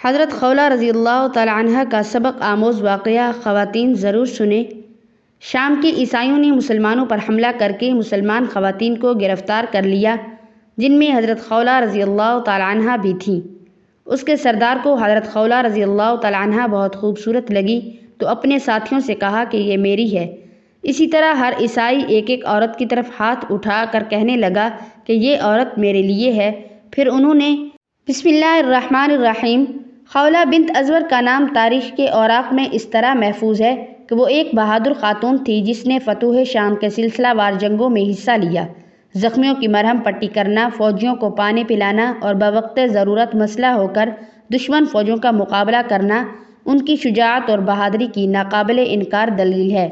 حضرت خولہ رضی اللہ تعالی عنہ کا سبق آموز واقعہ خواتین ضرور سنیں۔ شام کے عیسائیوں نے مسلمانوں پر حملہ کر کے مسلمان خواتین کو گرفتار کر لیا، جن میں حضرت خولہ رضی اللہ تعالی عنہ بھی تھیں۔ اس کے سردار کو حضرت خولہ رضی اللہ تعالی عنہ بہت خوبصورت لگی تو اپنے ساتھیوں سے کہا کہ یہ میری ہے۔ اسی طرح ہر عیسائی ایک ایک عورت کی طرف ہاتھ اٹھا کر کہنے لگا کہ یہ عورت میرے لیے ہے۔ پھر انہوں نے بسم اللہ الرحمن الرحیم۔ خولہ بنت ازور کا نام تاریخ کے اوراق میں اس طرح محفوظ ہے کہ وہ ایک بہادر خاتون تھی جس نے فتوح شام کے سلسلہ وار جنگوں میں حصہ لیا۔ زخمیوں کی مرہم پٹی کرنا، فوجیوں کو پانی پلانا اور بوقت ضرورت مسلح ہو کر دشمن فوجوں کا مقابلہ کرنا ان کی شجاعت اور بہادری کی ناقابل انکار دلیل ہے۔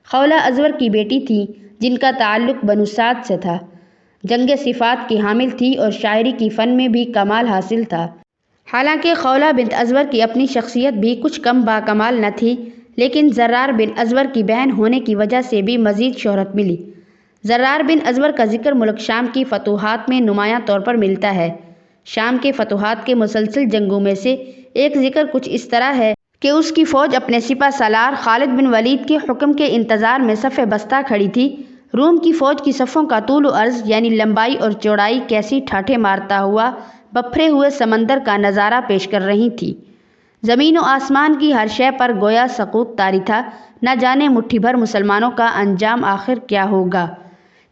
خولہ ازور کی بیٹی تھی جن کا تعلق بنو سعد سے تھا، جنگ صفات کی حامل تھی اور شاعری کی فن میں بھی کمال حاصل تھا۔ حالانکہ خولہ بنت ازور کی اپنی شخصیت بھی کچھ کم باکمال نہ تھی، لیکن زرار بن ازور کی بہن ہونے کی وجہ سے بھی مزید شہرت ملی۔ زرار بن ازور کا ذکر ملک شام کی فتوحات میں نمایاں طور پر ملتا ہے۔ شام کے فتوحات کے مسلسل جنگوں میں سے ایک ذکر کچھ اس طرح ہے کہ اس کی فوج اپنے سپہ سالار خالد بن ولید کے حکم کے انتظار میں صف بستہ کھڑی تھی۔ روم کی فوج کی صفوں کا طول و عرض یعنی لمبائی اور چوڑائی کیسی ٹھاٹھے مارتا ہوا بپھرے ہوئے سمندر کا نظارہ پیش کر رہی تھی۔ زمین و آسمان کی ہر شے پر گویا سقوط طاری تھا۔ نہ جانے مٹھی بھر مسلمانوں کا انجام آخر کیا ہوگا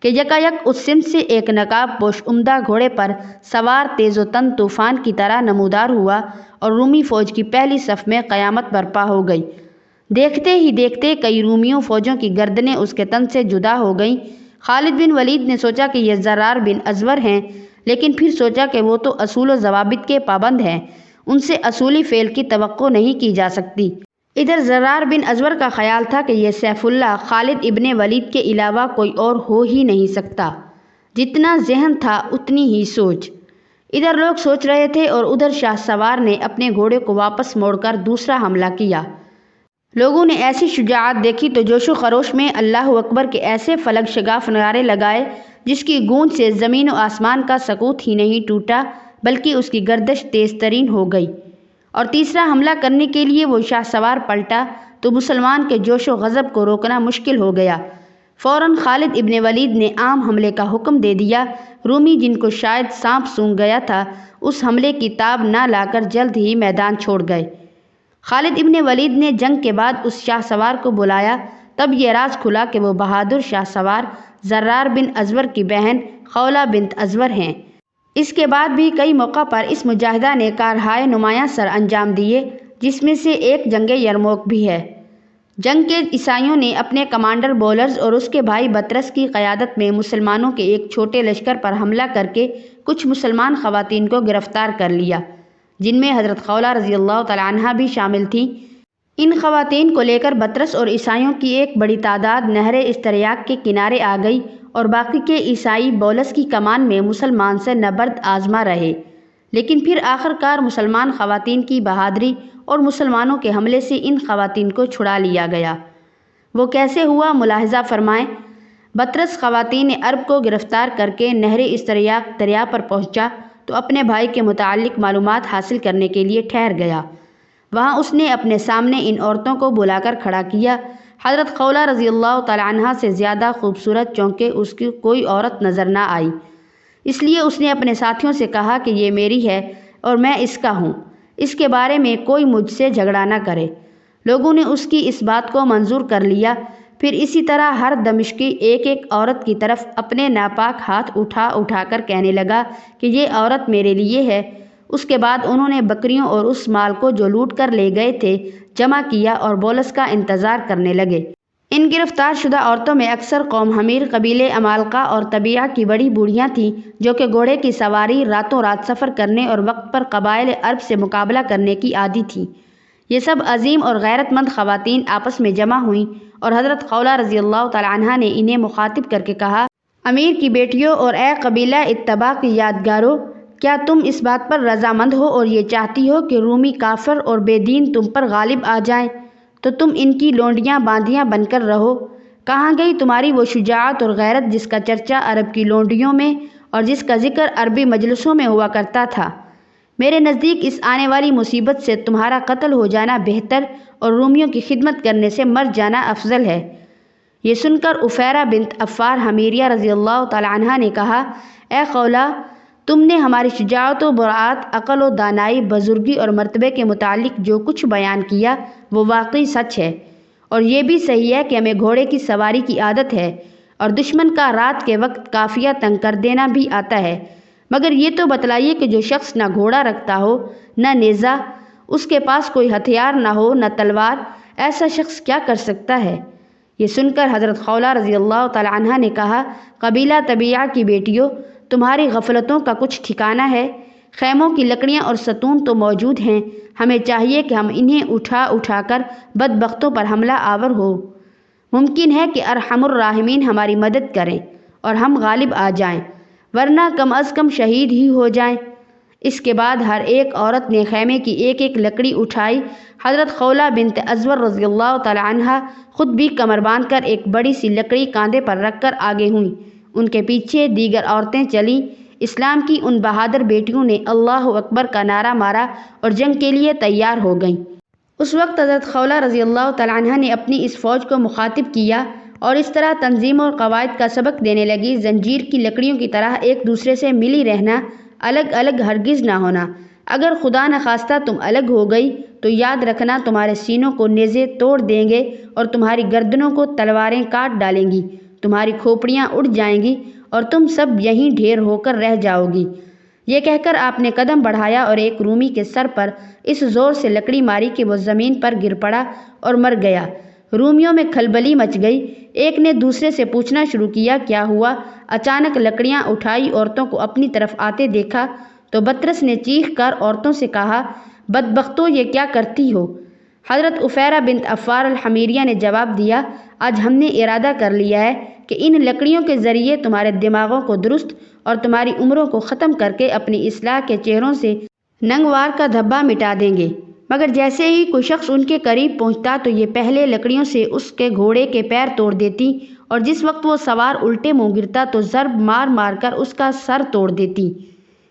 کہ یکایک اس سمت سے ایک نقاب پوش عمدہ گھوڑے پر سوار تیز و تن طوفان کی طرح نمودار ہوا اور رومی فوج کی پہلی صف میں قیامت برپا ہو گئی۔ دیکھتے ہی دیکھتے کئی رومیوں فوجوں کی گردنیں اس کے تن سے جدا ہو گئیں۔ خالد بن ولید نے سوچا کہ یہ زرار بن ازور ہیں، لیکن پھر سوچا کہ وہ تو اصول و ضوابط کے پابند ہیں، ان سے اصولی فعل کی توقع نہیں کی جا سکتی۔ ادھر زرار بن ازور کا خیال تھا کہ یہ سیف اللہ خالد ابن ولید کے علاوہ کوئی اور ہو ہی نہیں سکتا۔ جتنا ذہن تھا اتنی ہی سوچ۔ ادھر لوگ سوچ رہے تھے اور ادھر شاہ سوار نے اپنے گھوڑے کو واپس موڑ کر دوسرا حملہ کیا۔ لوگوں نے ایسی شجاعت دیکھی تو جوش و خروش میں اللہ اکبر کے ایسے فلک شگاف نعرے لگائے جس کی گونج سے زمین و آسمان کا سکوت ہی نہیں ٹوٹا بلکہ اس کی گردش تیز ترین ہو گئی۔ اور تیسرا حملہ کرنے کے لیے وہ شاہ سوار پلٹا تو مسلمان کے جوش و غضب کو روکنا مشکل ہو گیا۔ فوراً خالد ابن ولید نے عام حملے کا حکم دے دیا۔ رومی جن کو شاید سانپ سونگھ گیا تھا اس حملے کی تاب نہ لا کر جلد ہی میدان چھوڑ گئے۔ خالد ابن ولید نے جنگ کے بعد اس شاہ سوار کو بلایا، تب یہ راز کھلا کہ وہ بہادر شاہ سوار زرار بن ازور کی بہن خولہ بنت ازور ہیں۔ اس کے بعد بھی کئی موقع پر اس مجاہدہ نے کارہائے نمایاں سر انجام دیے، جس میں سے ایک جنگ یرموک بھی ہے۔ جنگ کے عیسائیوں نے اپنے کمانڈر بولرز اور اس کے بھائی بطرس کی قیادت میں مسلمانوں کے ایک چھوٹے لشکر پر حملہ کر کے کچھ مسلمان خواتین کو گرفتار کر لیا، جن میں حضرت خولہ رضی اللہ تعالی عنہ بھی شامل تھیں۔ ان خواتین کو لے کر بطرس اور عیسائیوں کی ایک بڑی تعداد نہر اشتریاک کے کنارے آ گئی اور باقی کے عیسائی بولس کی کمان میں مسلمان سے نبرد آزما رہے، لیکن پھر آخر کار مسلمان خواتین کی بہادری اور مسلمانوں کے حملے سے ان خواتین کو چھڑا لیا گیا۔ وہ کیسے ہوا ملاحظہ فرمائیں۔ بطرس خواتین عرب کو گرفتار کر کے نہر اشتریاک دریا پر پہنچا تو اپنے بھائی کے متعلق معلومات حاصل کرنے کے لیے ٹھہر گیا۔ وہاں اس نے اپنے سامنے ان عورتوں کو بلا کر کھڑا کیا۔ حضرت خولہ رضی اللہ تعالی عنہ سے زیادہ خوبصورت چونکہ اس کی کوئی عورت نظر نہ آئی، اس لیے اس نے اپنے ساتھیوں سے کہا کہ یہ میری ہے اور میں اس کا ہوں، اس کے بارے میں کوئی مجھ سے جھگڑا نہ کرے۔ لوگوں نے اس کی اس بات کو منظور کر لیا۔ پھر اسی طرح ہر دمشقی ایک ایک عورت کی طرف اپنے ناپاک ہاتھ اٹھا اٹھا کر کہنے لگا کہ یہ عورت میرے لیے ہے۔ اس کے بعد انہوں نے بکریوں اور اس مال کو جو لوٹ کر لے گئے تھے جمع کیا اور بولس کا انتظار کرنے لگے۔ ان گرفتار شدہ عورتوں میں اکثر قوم حمیر قبیلے عمالقہ اور طبیعہ کی بڑی بوڑھیاں تھیں جو کہ گھوڑے کی سواری، راتوں رات سفر کرنے اور وقت پر قبائل عرب سے مقابلہ کرنے کی عادی تھیں۔ یہ سب عظیم اور غیرت مند خواتین آپس میں جمع ہوئیں اور حضرت خولہ رضی اللہ تعالی عنہ نے انہیں مخاطب کر کے کہا، امیر کی بیٹیوں اور اے قبیلہ اتباع کی یادگاروں، کیا تم اس بات پر رضامند ہو اور یہ چاہتی ہو کہ رومی کافر اور بے دین تم پر غالب آ جائیں تو تم ان کی لونڈیاں باندیاں بن کر رہو؟ کہاں گئی تمہاری وہ شجاعت اور غیرت جس کا چرچا عرب کی لونڈیوں میں اور جس کا ذکر عربی مجلسوں میں ہوا کرتا تھا؟ میرے نزدیک اس آنے والی مصیبت سے تمہارا قتل ہو جانا بہتر اور رومیوں کی خدمت کرنے سے مر جانا افضل ہے۔ یہ سن کر عفیرہ بنت عفار حمیریہ رضی اللہ تعالی عنہا نے کہا، اے خولہ، تم نے ہماری شجاعت و براعت، عقل و دانائی، بزرگی اور مرتبے کے متعلق جو کچھ بیان کیا وہ واقعی سچ ہے، اور یہ بھی صحیح ہے کہ ہمیں گھوڑے کی سواری کی عادت ہے اور دشمن کا رات کے وقت قافیہ تنگ کر دینا بھی آتا ہے، مگر یہ تو بتلائیے کہ جو شخص نہ گھوڑا رکھتا ہو، نہ نیزہ، اس کے پاس کوئی ہتھیار نہ ہو، نہ تلوار، ایسا شخص کیا کر سکتا ہے؟ یہ سن کر حضرت خولہ رضی اللہ تعالی عنہا نے کہا، قبیلہ طبیعہ کی بیٹیوں، تمہاری غفلتوں کا کچھ ٹھکانہ ہے؟ خیموں کی لکڑیاں اور ستون تو موجود ہیں، ہمیں چاہیے کہ ہم انہیں اٹھا کر بدبختوں پر حملہ آور ہو۔ ممکن ہے کہ ارحم الراحمین ہماری مدد کریں اور ہم غالب آ جائیں، ورنہ کم از کم شہید ہی ہو جائیں۔ اس کے بعد ہر ایک عورت نے خیمے کی ایک ایک لکڑی اٹھائی۔ حضرت خولہ بنت ازور رضی اللہ تعالی عنہا خود بھی کمر باندھ کر ایک بڑی سی لکڑی کاندھے پر رکھ کر آگے ہوئیں۔ ان کے پیچھے دیگر عورتیں چلیں۔ اسلام کی ان بہادر بیٹیوں نے اللہ اکبر کا نعرہ مارا اور جنگ کے لیے تیار ہو گئیں۔ اس وقت حضرت خولہ رضی اللہ تعالی عنہا نے اپنی اس فوج کو مخاطب کیا اور اس طرح تنظیم اور قواعد کا سبق دینے لگی، زنجیر کی لکڑیوں کی طرح ایک دوسرے سے ملی رہنا، الگ الگ ہرگز نہ ہونا۔ اگر خدا نخواستہ تم الگ ہو گئی تو یاد رکھنا تمہارے سینوں کو نیزے توڑ دیں گے اور تمہاری گردنوں کو تلواریں کاٹ ڈالیں گی، تمہاری کھوپڑیاں اڑ جائیں گی اور تم سب یہیں ڈھیر ہو کر رہ جاؤ گی۔ یہ کہہ کر آپ نے قدم بڑھایا اور ایک رومی کے سر پر اس زور سے لکڑی ماری کہ وہ زمین پر گر پڑا اور مر گیا۔ رومیوں میں کھلبلی مچ گئی۔ ایک نے دوسرے سے پوچھنا شروع کیا، کیا ہوا؟ اچانک لکڑیاں اٹھائی عورتوں کو اپنی طرف آتے دیکھا تو بطرس نے چیخ کر عورتوں سے کہا، بدبختو، یہ کیا کرتی ہو؟ حضرت عفیرہ بنت عفار الحمیریہ نے جواب دیا، آج ہم نے ارادہ کر لیا ہے کہ ان لکڑیوں کے ذریعے تمہارے دماغوں کو درست اور تمہاری عمروں کو ختم کر کے اپنی اصلاح کے چہروں سے ننگوار کا دھبا مٹا دیں گے۔ مگر جیسے ہی کوئی شخص ان کے قریب پہنچتا تو یہ پہلے لکڑیوں سے اس کے گھوڑے کے پیر توڑ دیتی، اور جس وقت وہ سوار الٹے منہ گرتا تو ضرب مار مار کر اس کا سر توڑ دیتی،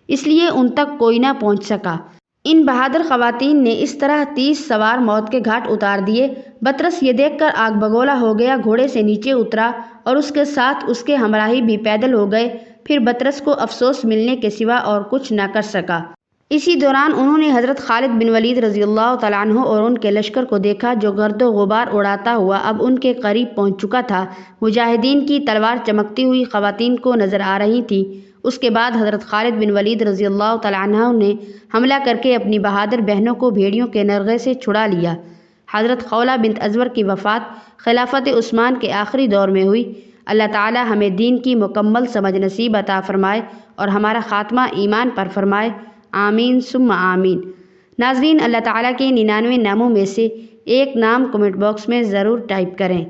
اس لیے ان تک کوئی نہ پہنچ سکا۔ ان بہادر خواتین نے اس طرح 30 سوار موت کے گھاٹ اتار دیے۔ بطرس یہ دیکھ کر آگ بگولا ہو گیا، گھوڑے سے نیچے اترا اور اس کے ساتھ اس کے ہمراہی بھی پیدل ہو گئے۔ پھر بطرس کو افسوس ملنے کے سوا اور کچھ نہ کر سکا۔ اسی دوران انہوں نے حضرت خالد بن ولید رضی اللہ تعالیٰ عنہ اور ان کے لشکر کو دیکھا جو گرد و غبار اڑاتا ہوا اب ان کے قریب پہنچ چکا تھا۔ مجاہدین کی تلوار چمکتی ہوئی خواتین کو نظر آ رہی تھی۔ اس کے بعد حضرت خالد بن ولید رضی اللہ تعالیٰ عنہ نے حملہ کر کے اپنی بہادر بہنوں کو بھیڑیوں کے نرغے سے چھڑا لیا۔ حضرت خولہ بنت ازور کی وفات خلافت عثمان کے آخری دور میں ہوئی۔ اللہ تعالی ہمیں دین کی مکمل سمجھ نصیب عطا فرمائے اور ہمارا خاتمہ ایمان پر فرمائے، آمین ثم آمین۔ ناظرین، اللہ تعالیٰ کے 99 ناموں میں سے ایک نام کمنٹ باکس میں ضرور ٹائپ کریں۔